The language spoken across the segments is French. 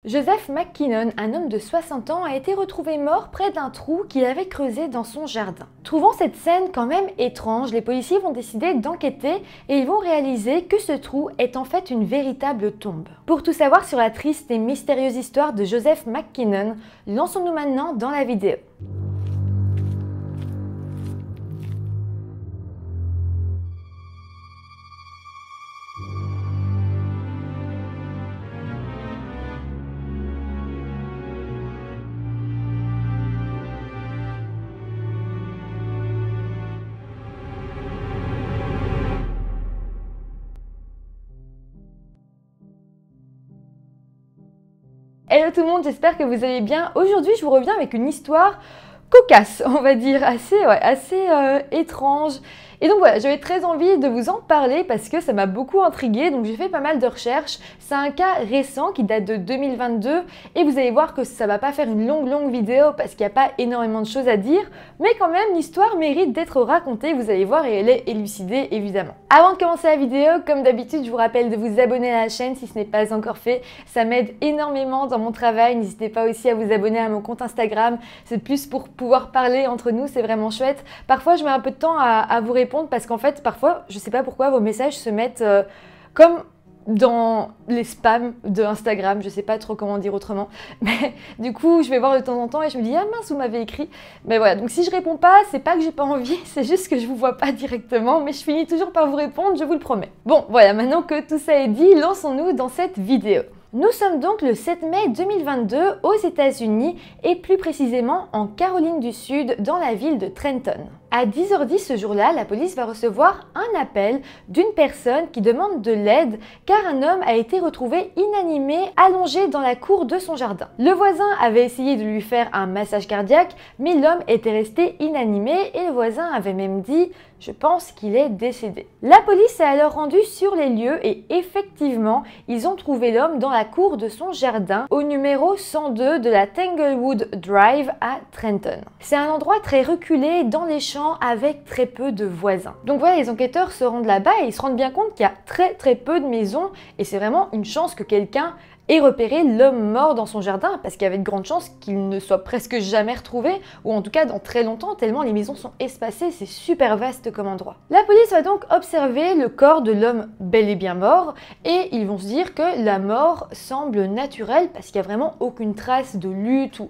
Joseph McKinnon, un homme de 60 ans, a été retrouvé mort près d'un trou qu'il avait creusé dans son jardin. Trouvant cette scène quand même étrange, les policiers vont décider d'enquêter et ils vont réaliser que ce trou est en fait une véritable tombe. Pour tout savoir sur la triste et mystérieuse histoire de Joseph McKinnon, lançons-nous maintenant dans la vidéo. Hello tout le monde, j'espère que vous allez bien. Aujourd'hui, je vous reviens avec une histoire cocasse, on va dire, assez étrange. Et donc voilà, j'avais très envie de vous en parler parce que ça m'a beaucoup intriguée, donc j'ai fait pas mal de recherches. C'est un cas récent qui date de 2022 et vous allez voir que ça va pas faire une longue vidéo parce qu'il n'y a pas énormément de choses à dire, mais quand même l'histoire mérite d'être racontée, vous allez voir, et elle est élucidée évidemment. Avant de commencer la vidéo, comme d'habitude, je vous rappelle de vous abonner à la chaîne si ce n'est pas encore fait, ça m'aide énormément dans mon travail. N'hésitez pas aussi à vous abonner à mon compte Instagram, c'est plus pour pouvoir parler entre nous, c'est vraiment chouette. Parfois je mets un peu de temps à vous répondre parce qu'en fait parfois je sais pas pourquoi vos messages se mettent comme dans les spams de Instagram, je sais pas trop comment dire autrement, mais du coup je vais voir de temps en temps et je me dis ah mince, vous m'avez écrit. Mais voilà, donc si je réponds pas, c'est pas que j'ai pas envie, c'est juste que je vous vois pas directement, mais je finis toujours par vous répondre, je vous le promets. Bon voilà, maintenant que tout ça est dit, lançons-nous dans cette vidéo. Nous sommes donc le 7 mai 2022 aux États-Unis et plus précisément en Caroline du Sud dans la ville de Trenton. À 10h10 ce jour-là, la police va recevoir un appel d'une personne qui demande de l'aide car un homme a été retrouvé inanimé allongé dans la cour de son jardin. Le voisin avait essayé de lui faire un massage cardiaque mais l'homme était resté inanimé et le voisin avait même dit « je pense qu'il est décédé ». La police s'est alors rendue sur les lieux et effectivement, ils ont trouvé l'homme dans la cour de son jardin au numéro 102 de la Tanglewood Drive à Trenton. C'est un endroit très reculé dans les champs avec très peu de voisins. Donc voilà, les enquêteurs se rendent là-bas et ils se rendent bien compte qu'il y a très peu de maisons et c'est vraiment une chance que quelqu'un ait repéré l'homme mort dans son jardin parce qu'il y avait de grandes chances qu'il ne soit presque jamais retrouvé ou en tout cas dans très longtemps tellement les maisons sont espacées, c'est super vaste comme endroit. La police va donc observer le corps de l'homme bel et bien mort et ils vont se dire que la mort semble naturelle parce qu'il n'y a vraiment aucune trace de lutte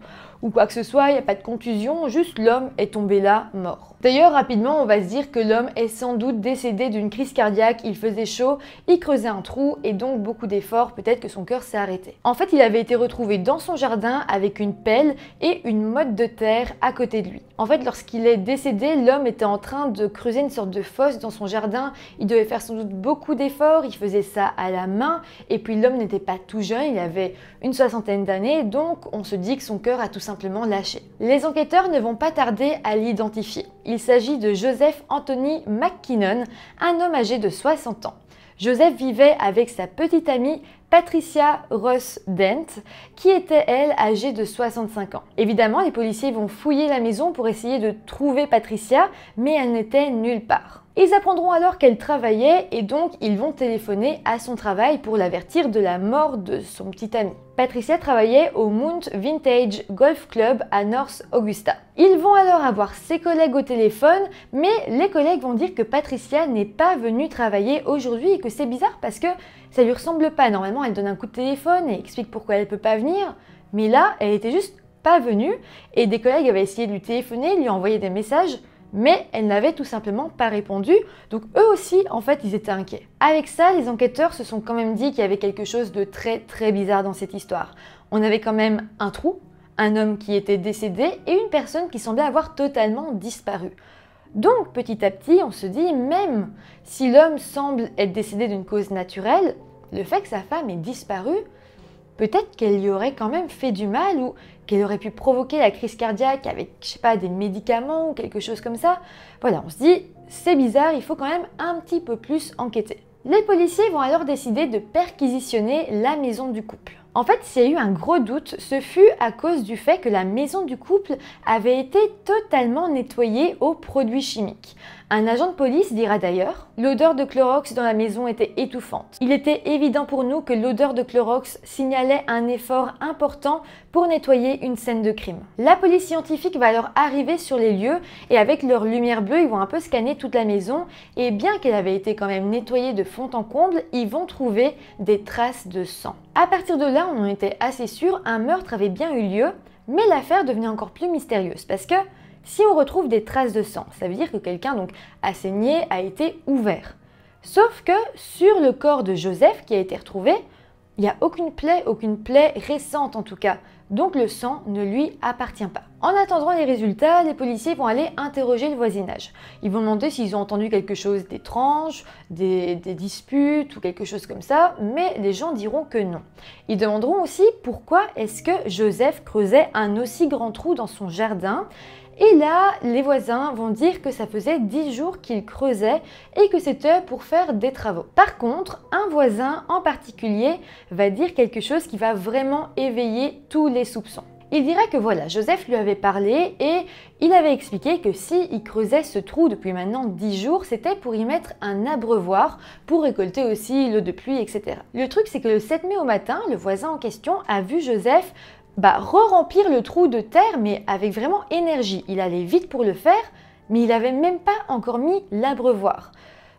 ou quoi que ce soit, il n'y a pas de contusion, juste l'homme est tombé là mort. D'ailleurs, rapidement, on va se dire que l'homme est sans doute décédé d'une crise cardiaque, il faisait chaud, il creusait un trou et donc beaucoup d'efforts, peut-être que son cœur s'est arrêté. En fait, il avait été retrouvé dans son jardin avec une pelle et une motte de terre à côté de lui. En fait, lorsqu'il est décédé, l'homme était en train de creuser une sorte de fosse dans son jardin, il devait faire sans doute beaucoup d'efforts, il faisait ça à la main et puis l'homme n'était pas tout jeune, il avait une soixantaine d'années, donc on se dit que son cœur a tout simplement lâché. Les enquêteurs ne vont pas tarder à l'identifier. Il s'agit de Joseph Anthony McKinnon, un homme âgé de 60 ans. Joseph vivait avec sa petite amie Patricia Ross Dent, qui était elle âgée de 65 ans. Évidemment, les policiers vont fouiller la maison pour essayer de trouver Patricia, mais elle n'était nulle part. Ils apprendront alors qu'elle travaillait et donc ils vont téléphoner à son travail pour l'avertir de la mort de son petit ami. Patricia travaillait au Mount Vintage Golf Club à North Augusta. Ils vont alors avoir ses collègues au téléphone, mais les collègues vont dire que Patricia n'est pas venue travailler aujourd'hui et que c'est bizarre parce que ça lui ressemble pas. Normalement, elle donne un coup de téléphone et explique pourquoi elle peut pas venir, mais là, elle était juste pas venue et des collègues avaient essayé de lui téléphoner, lui envoyer des messages, mais elle n'avait tout simplement pas répondu, donc eux aussi, en fait, ils étaient inquiets. Avec ça, les enquêteurs se sont quand même dit qu'il y avait quelque chose de très bizarre dans cette histoire. On avait quand même un trou, un homme qui était décédé et une personne qui semblait avoir totalement disparu. Donc, petit à petit, on se dit, même si l'homme semble être décédé d'une cause naturelle, le fait que sa femme ait disparu, peut-être qu'elle lui aurait quand même fait du mal ou qu'elle aurait pu provoquer la crise cardiaque avec, je sais pas, des médicaments ou quelque chose comme ça. Voilà, on se dit, c'est bizarre, il faut quand même un petit peu plus enquêter. Les policiers vont alors décider de perquisitionner la maison du couple. En fait, s'il y a eu un gros doute, ce fut à cause du fait que la maison du couple avait été totalement nettoyée aux produits chimiques. Un agent de police dira d'ailleurs « L'odeur de Clorox dans la maison était étouffante. Il était évident pour nous que l'odeur de Clorox signalait un effort important pour nettoyer une scène de crime. » La police scientifique va alors arriver sur les lieux et avec leur lumière bleue, ils vont un peu scanner toute la maison et bien qu'elle avait été quand même nettoyée de fond en comble, ils vont trouver des traces de sang. À partir de là, on en était assez sûr, un meurtre avait bien eu lieu, mais l'affaire devenait encore plus mystérieuse parce que si on retrouve des traces de sang, ça veut dire que quelqu'un donc a saigné, a été ouvert. Sauf que sur le corps de Joseph qui a été retrouvé, il n'y a aucune plaie récente en tout cas, donc le sang ne lui appartient pas. En attendant les résultats, les policiers vont aller interroger le voisinage. Ils vont demander s'ils ont entendu quelque chose d'étrange, des disputes ou quelque chose comme ça, mais les gens diront que non. Ils demanderont aussi pourquoi est-ce que Joseph creusait un aussi grand trou dans son jardin. Et là, les voisins vont dire que ça faisait 10 jours qu'il creusait et que c'était pour faire des travaux. Par contre, un voisin en particulier va dire quelque chose qui va vraiment éveiller tous les soupçons. Il dira que voilà, Joseph lui avait parlé et il avait expliqué que s'il creusait ce trou depuis maintenant 10 jours, c'était pour y mettre un abreuvoir, pour récolter aussi l'eau de pluie, etc. Le truc, c'est que le 7 mai au matin, le voisin en question a vu Joseph re-remplir le trou de terre, mais avec vraiment énergie. Il allait vite pour le faire, mais il n'avait même pas encore mis l'abreuvoir.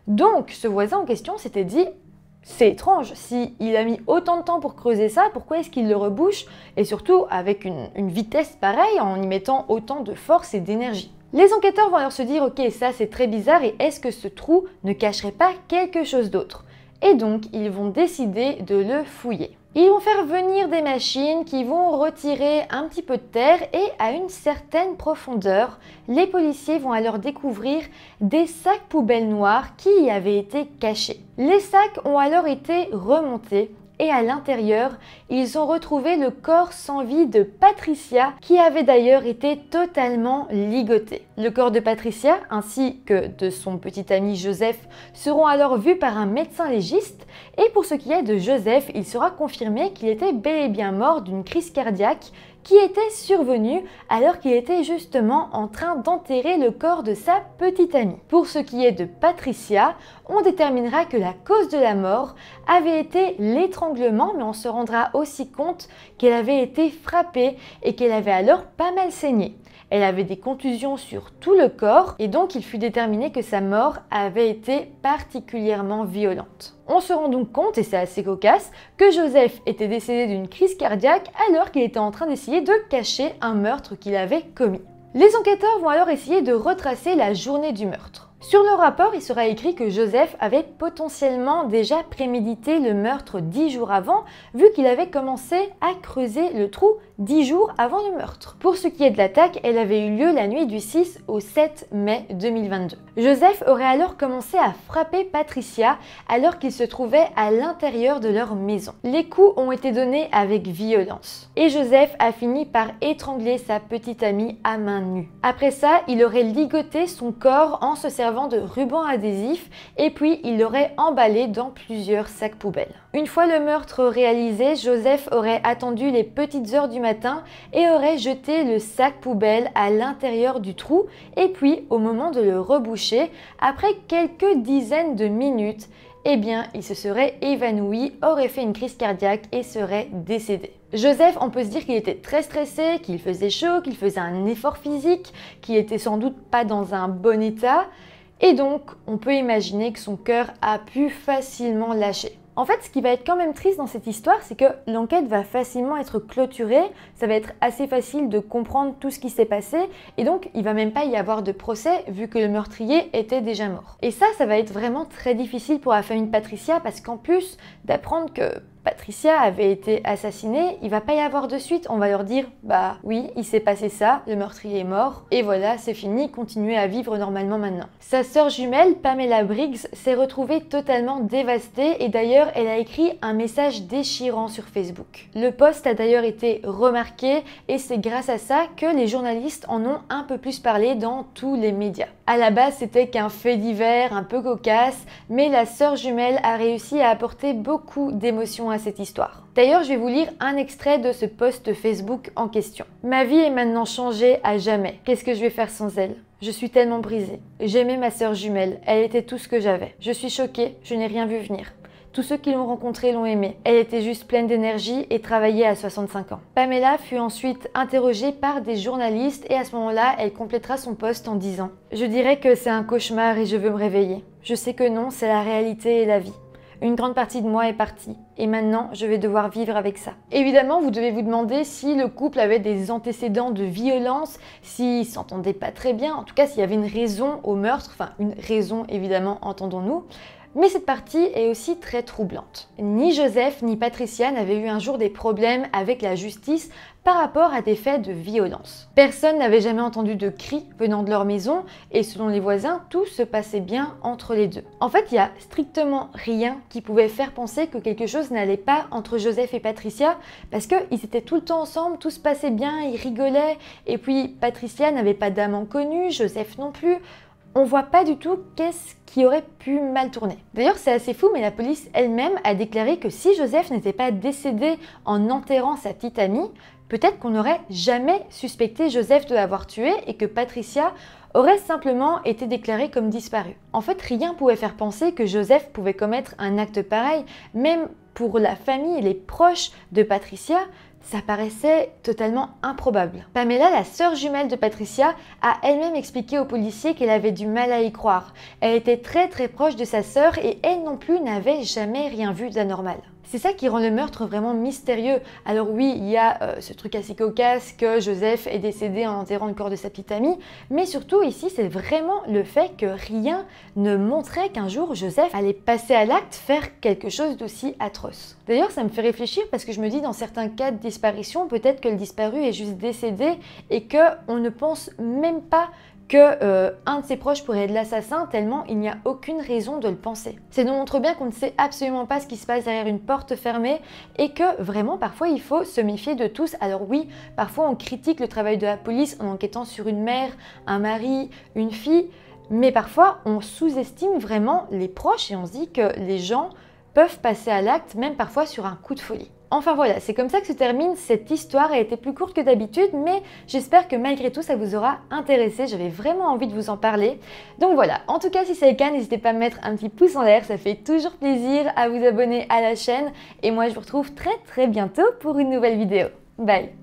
Donc, ce voisin en question s'était dit « C'est étrange, s'il a mis autant de temps pour creuser ça, pourquoi est-ce qu'il le rebouche ?» Et surtout avec une vitesse pareille, en y mettant autant de force et d'énergie. Les enquêteurs vont alors se dire « Ok, ça c'est très bizarre, et est-ce que ce trou ne cacherait pas quelque chose d'autre ?» Et donc, ils vont décider de le fouiller. Ils vont faire venir des machines qui vont retirer un petit peu de terre et à une certaine profondeur, les policiers vont alors découvrir des sacs poubelles noirs qui y avaient été cachés. Les sacs ont alors été remontés et à l'intérieur, ils ont retrouvé le corps sans vie de Patricia qui avait d'ailleurs été totalement ligoté. Le corps de Patricia ainsi que de son petit ami Joseph seront alors vus par un médecin légiste et pour ce qui est de Joseph, il sera confirmé qu'il était bel et bien mort d'une crise cardiaque qui était survenue alors qu'il était justement en train d'enterrer le corps de sa petite amie. Pour ce qui est de Patricia, on déterminera que la cause de la mort avait été l'étranglement, mais on se rendra aussi compte qu'elle avait été frappée et qu'elle avait alors pas mal saigné. Elle avait des contusions sur tout le corps et donc il fut déterminé que sa mort avait été particulièrement violente. On se rend donc compte, et c'est assez cocasse, que Joseph était décédé d'une crise cardiaque alors qu'il était en train d'essayer de cacher un meurtre qu'il avait commis. Les enquêteurs vont alors essayer de retracer la journée du meurtre. Sur le rapport, il sera écrit que Joseph avait potentiellement déjà prémédité le meurtre 10 jours avant, vu qu'il avait commencé à creuser le trou 10 jours avant le meurtre. Pour ce qui est de l'attaque, elle avait eu lieu la nuit du 6 au 7 mai 2022. Joseph aurait alors commencé à frapper Patricia alors qu'il se trouvait à l'intérieur de leur maison. Les coups ont été donnés avec violence et Joseph a fini par étrangler sa petite amie à main nue. Après ça, il aurait ligoté son corps en se servant de ruban adhésif et puis il l'aurait emballé dans plusieurs sacs poubelles. Une fois le meurtre réalisé, Joseph aurait attendu les petites heures du matin et aurait jeté le sac poubelle à l'intérieur du trou et puis au moment de le reboucher, après quelques dizaines de minutes, eh bien il se serait évanoui, aurait fait une crise cardiaque et serait décédé. Joseph, on peut se dire qu'il était très stressé, qu'il faisait chaud, qu'il faisait un effort physique, qu'il était sans doute pas dans un bon état. Et donc, on peut imaginer que son cœur a pu facilement lâcher. En fait, ce qui va être quand même triste dans cette histoire, c'est que l'enquête va facilement être clôturée, ça va être assez facile de comprendre tout ce qui s'est passé, et donc il va même pas y avoir de procès vu que le meurtrier était déjà mort. Et ça va être vraiment très difficile pour la famille de Patricia parce qu'en plus d'apprendre que Patricia avait été assassinée, il va pas y avoir de suite, on va leur dire bah oui, il s'est passé ça, le meurtrier est mort, et voilà, c'est fini, continuez à vivre normalement maintenant. Sa sœur jumelle, Pamela Briggs, s'est retrouvée totalement dévastée et d'ailleurs elle a écrit un message déchirant sur Facebook. Le post a d'ailleurs été remarqué et c'est grâce à ça que les journalistes en ont un peu plus parlé dans tous les médias. À la base, c'était qu'un fait divers un peu cocasse, mais la sœur jumelle a réussi à apporter beaucoup d'émotions à cette histoire. D'ailleurs, je vais vous lire un extrait de ce post Facebook en question. Ma vie est maintenant changée à jamais. Qu'est-ce que je vais faire sans elle? Je suis tellement brisée. J'aimais ma sœur jumelle, elle était tout ce que j'avais. Je suis choquée, je n'ai rien vu venir. Tous ceux qui l'ont rencontrée l'ont aimée. Elle était juste pleine d'énergie et travaillait à 65 ans. Pamela fut ensuite interrogée par des journalistes et à ce moment-là, elle complétera son post en disant « Je dirais que c'est un cauchemar et je veux me réveiller. Je sais que non, c'est la réalité et la vie. Une grande partie de moi est partie et maintenant je vais devoir vivre avec ça. » Évidemment, vous devez vous demander si le couple avait des antécédents de violence, s'ils s'entendaient pas très bien, en tout cas s'il y avait une raison au meurtre, enfin une raison évidemment, entendons-nous. Mais cette partie est aussi très troublante. Ni Joseph ni Patricia n'avaient eu un jour des problèmes avec la justice par rapport à des faits de violence. Personne n'avait jamais entendu de cris venant de leur maison et selon les voisins, tout se passait bien entre les deux. En fait, il n'y a strictement rien qui pouvait faire penser que quelque chose n'allait pas entre Joseph et Patricia parce qu'ils étaient tout le temps ensemble, tout se passait bien, ils rigolaient et puis Patricia n'avait pas d'amant connu, Joseph non plus. On voit pas du tout qu'est-ce qui aurait pu mal tourner. D'ailleurs, c'est assez fou, mais la police elle-même a déclaré que si Joseph n'était pas décédé en enterrant sa petite amie, peut-être qu'on n'aurait jamais suspecté Joseph de l'avoir tué et que Patricia aurait simplement été déclarée comme disparue. En fait, rien pouvait faire penser que Joseph pouvait commettre un acte pareil, même pour la famille et les proches de Patricia, ça paraissait totalement improbable. Pamela, la sœur jumelle de Patricia, a elle-même expliqué aux policiers qu'elle avait du mal à y croire. Elle était très proche de sa sœur et elle non plus n'avait jamais rien vu d'anormal. C'est ça qui rend le meurtre vraiment mystérieux. Alors oui, il y a ce truc assez cocasse que Joseph est décédé en enterrant le corps de sa petite amie, mais surtout ici, c'est vraiment le fait que rien ne montrait qu'un jour Joseph allait passer à l'acte, faire quelque chose d'aussi atroce. D'ailleurs, ça me fait réfléchir parce que je me dis dans certains cas de disparition, peut-être que le disparu est juste décédé et qu'on ne pense même pas que un de ses proches pourrait être l'assassin tellement il n'y a aucune raison de le penser. Ça nous montre bien qu'on ne sait absolument pas ce qui se passe derrière une porte fermée et que vraiment parfois il faut se méfier de tous. Alors oui, parfois on critique le travail de la police en enquêtant sur une mère, un mari, une fille, mais parfois on sous-estime vraiment les proches et on se dit que les gens peuvent passer à l'acte même parfois sur un coup de folie. Enfin voilà, c'est comme ça que se termine cette histoire. Elle a été plus courte que d'habitude, mais j'espère que malgré tout ça vous aura intéressé. J'avais vraiment envie de vous en parler. Donc voilà, en tout cas si c'est le cas, n'hésitez pas à mettre un petit pouce en l'air, ça fait toujours plaisir, à vous abonner à la chaîne. Et moi je vous retrouve très bientôt pour une nouvelle vidéo. Bye!